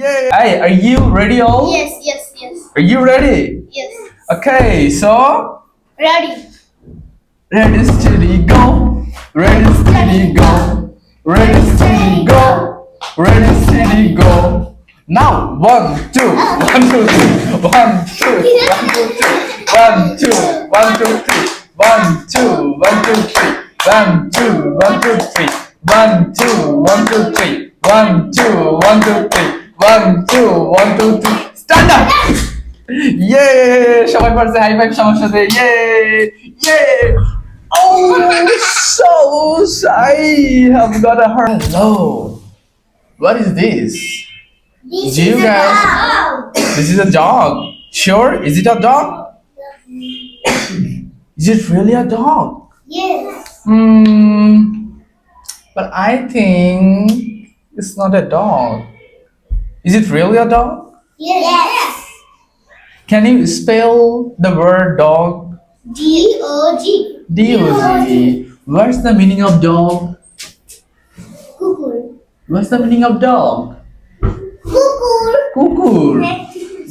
Yay! Hey, are you ready all? Yes. Are you ready? Yes. Okay, so Ready. ready, steady, go. Ready, steady, go. Ready, steady, go. Ready, steady, go. Now, 1, 2, 1, 2, 3. 1, 2, 1, 2, 3. 1, 2, 1, 2, 3. 1, 2, 1, 2, 3. 1, 2, 1, 2, 3. 1, 2, 1, 2, 3. 1, 2, 1, 2, 3. 1, 2, 1, 2, 3. Stand up! Yay! সবাই পারছে high five সবার সাথে yay! Oh, so shy! I've got a heart. Hello. What is this? This Do you is a guys- dog. This is a dog. Sure? Is it a dog? Is it really a dog? Yes. But I think it's not a dog. Is it really a dog? Yes. Can you spell the word dog? D-O-G. D-O-G. What's the meaning of dog? Cuckoo. What's the meaning of dog? Cuckoo. Cuckoo.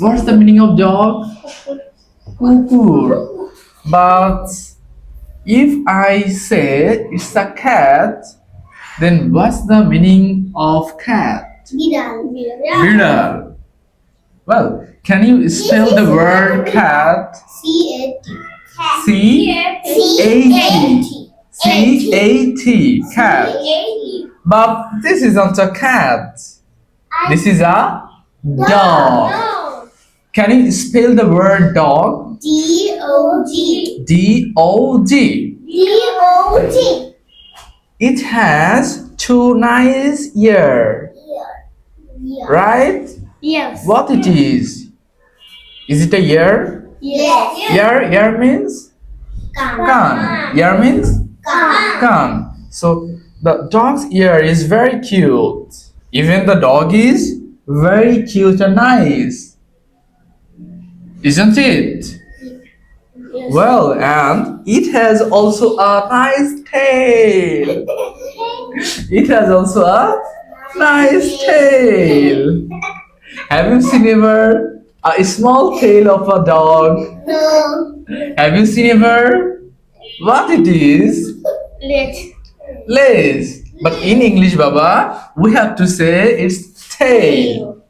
What's the meaning of dog? Cuckoo. But if I say it's a cat, then what's the meaning of cat? Bidan. Beardal. Well, can you spell the word cat? C-A-T. C-A-T. C-A-T. Cat. But this isn't a cat. This is a dog. Can you spell the word dog? D-O-G. D-O-G. D-O-G. It has 2 nice ears, right? Yes. What it is? Is it a ear? Yes. Ear means kan. Ear means kan. So the dog's ear is very cute. Even the dog is very cute and nice. Isn't it? Yes. Well, and it has also a nice tail. It has also a nice tail. Have you seen ever a small tail of a dog? No. Have you seen ever what it is? Let. Legs. But in English, Baba, we have to say it's tail.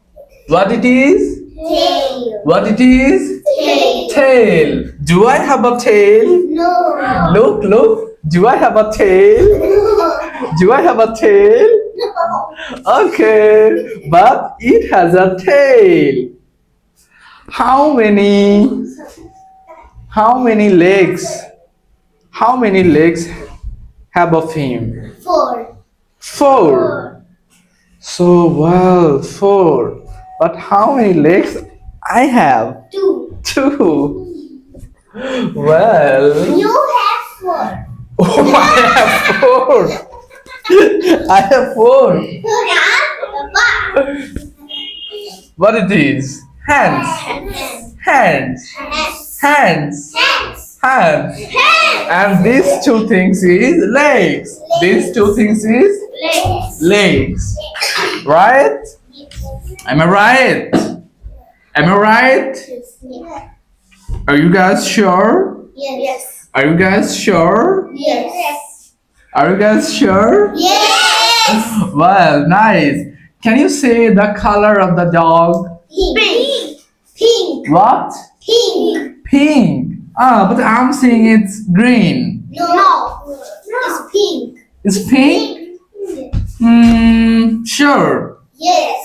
What it is? Tail. What it is? Tail. Tail. Do I have a tail? No. Look. Do I have a tail? Do I have a tail? Okay, but it has a tail. How many legs? How many legs have of him? 4. 4. So well, 4. But how many legs I have? 2. 2. Well, You have 4. oh, I have 4. I have 4. What it is? Hands. And these 2 things is legs. These 2 things is legs. Right? Am I right? Are you guys sure? Yes. Are you guys sure? Yes. Are you guys sure? Yes. Well, nice. Can you say the color of the dog? Pink. What? Pink. Pink. But I'm saying it's green. No. It's pink. It's pink? Sure. Yes.